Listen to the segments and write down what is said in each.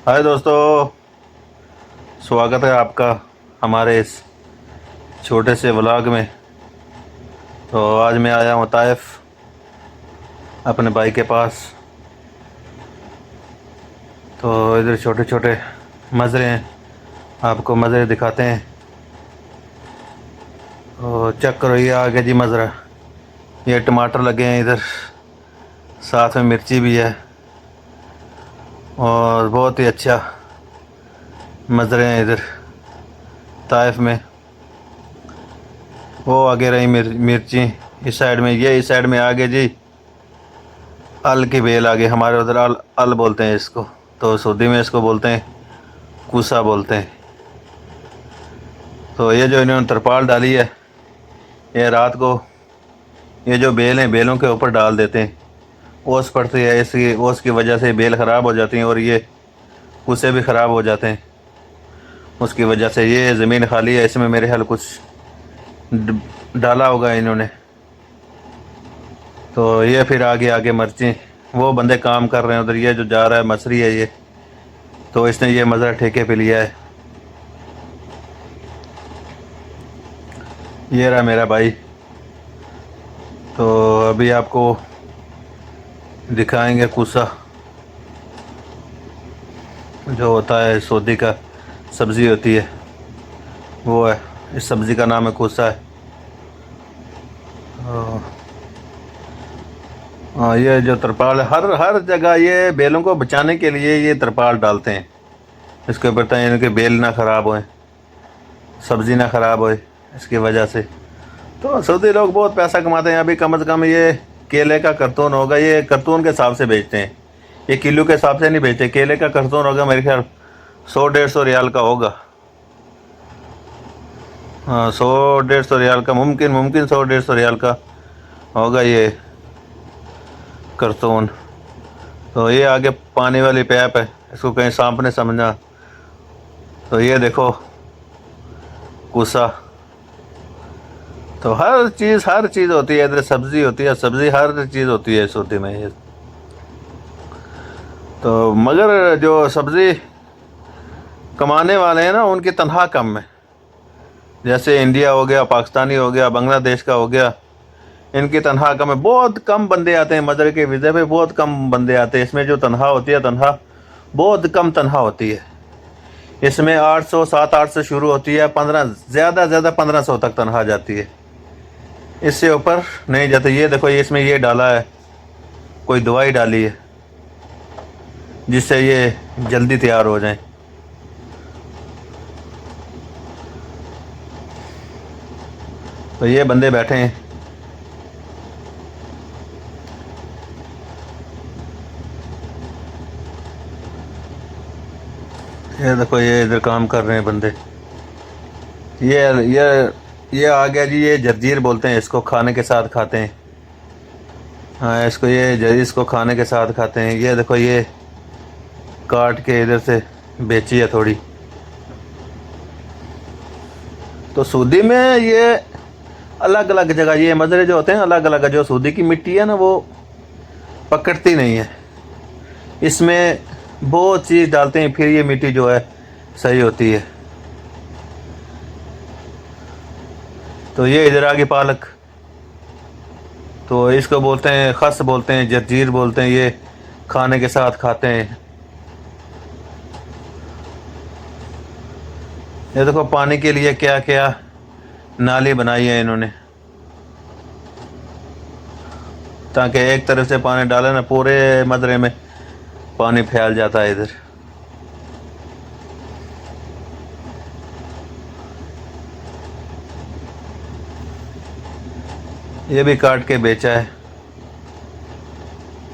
हाय दोस्तों, स्वागत है आपका हमारे इस छोटे से व्लॉग में। तो आज मैं आया हूँ ताइफ अपने भाई के पास। तो इधर छोटे छोटे मज़रे हैं, आपको मज़रे दिखाते हैं। तो चेक करो, ये आगे जी मज़रा, ये टमाटर लगे हैं इधर, साथ में मिर्ची भी है और बहुत ही अच्छा मज़रे हैं इधर ताइफ में। वो आगे रही मिर्ची इस साइड में, ये इस साइड में आगे जी अल की बेल आगे, हमारे उधर अल अल बोलते हैं इसको, तो सऊदी में इसको बोलते हैं कूसा बोलते हैं। तो ये जो इन्होंने तरपाल डाली है, ये रात को ये जो बेल हैं बेलों के ऊपर डाल देते हैं, ओस पड़ती है, इसकी ओस की वजह से बेल ख़राब हो जाती हैं और ये कूसे भी ख़राब हो जाते हैं। उसकी वजह से ये ज़मीन खाली है, इसमें मेरे ख्याल कुछ डाला होगा इन्होंने। तो ये फिर आगे आगे मिर्ची, वो बंदे काम कर रहे हैं उधर, ये जो जा रहा है मछली है ये, तो इसने ये मज़रा ठेके पे लिया है। ये रहा मेरा भाई। तो अभी आपको दिखाएंगे कूसा, जो होता है सऊदी का सब्ज़ी होती है वो है, इस सब्ज़ी का नाम है कूसा है। ये जो तरपाल है, हर हर जगह ये बेलों को बचाने के लिए ये तरपाल डालते हैं, इसके ऊपर ताकि इनके बेल ना ख़राब होए, सब्ज़ी ना ख़राब होए इसकी वजह से। तो सऊदी लोग बहुत पैसा कमाते हैं। अभी कम से कम ये केले का करतून होगा, ये करतून के हिसाब से बेचते हैं, ये किलो के हिसाब से नहीं बेचते। केले का करतून होगा मेरे ख्याल 100-150 रियाल का होगा। हाँ, 100-150 रियाल का, मुमकिन 100-150 रियाल का होगा ये करतून। तो ये आगे पानी वाली पैप है, इसको कहीं सांप ने समझा। तो ये देखो कूसा। तो हर चीज़ होती है इधर, सब्ज़ी होती है, सब्ज़ी हर चीज़ होती है सऊदी में ये। तो मगर जो सब्ज़ी कमाने वाले हैं ना, उनकी तनख्वाह कम है। जैसे इंडिया हो गया, पाकिस्तानी हो गया, बांग्लादेश का हो गया, इनकी तनख्वाह कम है। बहुत कम बंदे आते हैं मज़रे के वीज़े पे, बहुत कम बंदे आते हैं। इसमें जो तनख्वाह होती है, तनख्वाह बहुत कम तनख्वाह होती है। इसमें 800 7-8 से शुरू होती है, 15 ज़्यादा से ज़्यादा 1500 तक तनख्वाह जाती है, इससे ऊपर नहीं जाती। ये देखो, ये इसमें ये डाला है, कोई दवाई डाली है जिससे ये जल्दी तैयार हो जाए। तो ये बंदे बैठे हैं, ये देखो, ये इधर काम कर रहे हैं बंदे। ये ये ये आ गया जी, ये जर्जीर बोलते हैं इसको, खाने के साथ खाते हैं। हाँ, इसको ये जर्जीर, इसको खाने के साथ खाते हैं। ये देखो, ये काट के इधर से बेची है थोड़ी। तो सऊदी में ये अलग अलग जगह ये मज़रे जो होते हैं अलग अलग है। जो सऊदी की मिट्टी है ना, वो पकड़ती नहीं है, इसमें बहुत चीज़ डालते हैं, फिर ये मिट्टी जो है सही होती है। तो ये इधर आगे पालक, तो इसको बोलते हैं खस बोलते हैं, जर्जीर बोलते हैं, ये खाने के साथ खाते हैं। ये देखो, पानी के लिए क्या क्या नाली बनाई है इन्होंने, ताकि एक तरफ से पानी डाले ना, पूरे मदरे में पानी फैल जाता है इधर। ये भी काट के बेचा है।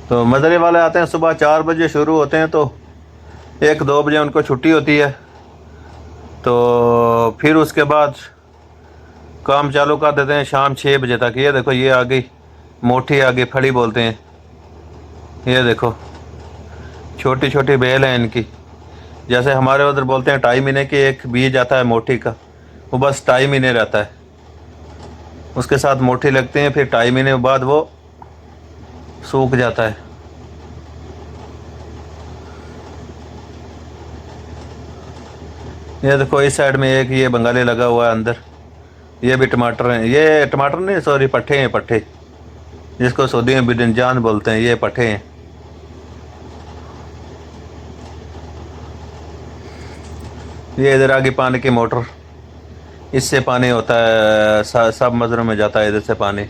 तो मदरे वाले आते हैं सुबह 4 बजे शुरू होते हैं, तो 1-2 बजे उनको छुट्टी होती है। तो फिर उसके बाद काम चालू कर देते हैं शाम 6 बजे तक। ये देखो, ये आ गई मोटी, आ गई फड़ी बोलते हैं। ये देखो, छोटी छोटी बेल है इनकी, जैसे हमारे उधर बोलते हैं 2.5 महीने की एक बीज आता है मोटी का, वो बस 2.5 महीने रहता है, उसके साथ मोटी लगते हैं, फिर 2.5 महीने बाद वो सूख जाता है। ये देखो इस साइड में एक ये बंगाली लगा हुआ है अंदर। ये भी टमाटर हैं, ये टमाटर नहीं सॉरी पट्ठे हैं, पट्ठे, जिसको सऊदी में बिदनजान बोलते हैं, ये पट्ठे हैं। ये इधर आगे पानी की मोटर, इससे पानी होता है, सब मजरों में जाता है इधर से पानी।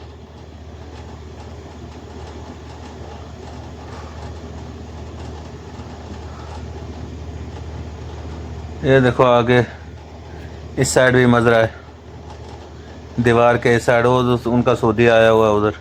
ये देखो आगे इस साइड भी मजरा है, दीवार के इस साइड वो उनका सऊदी आया हुआ है उधर।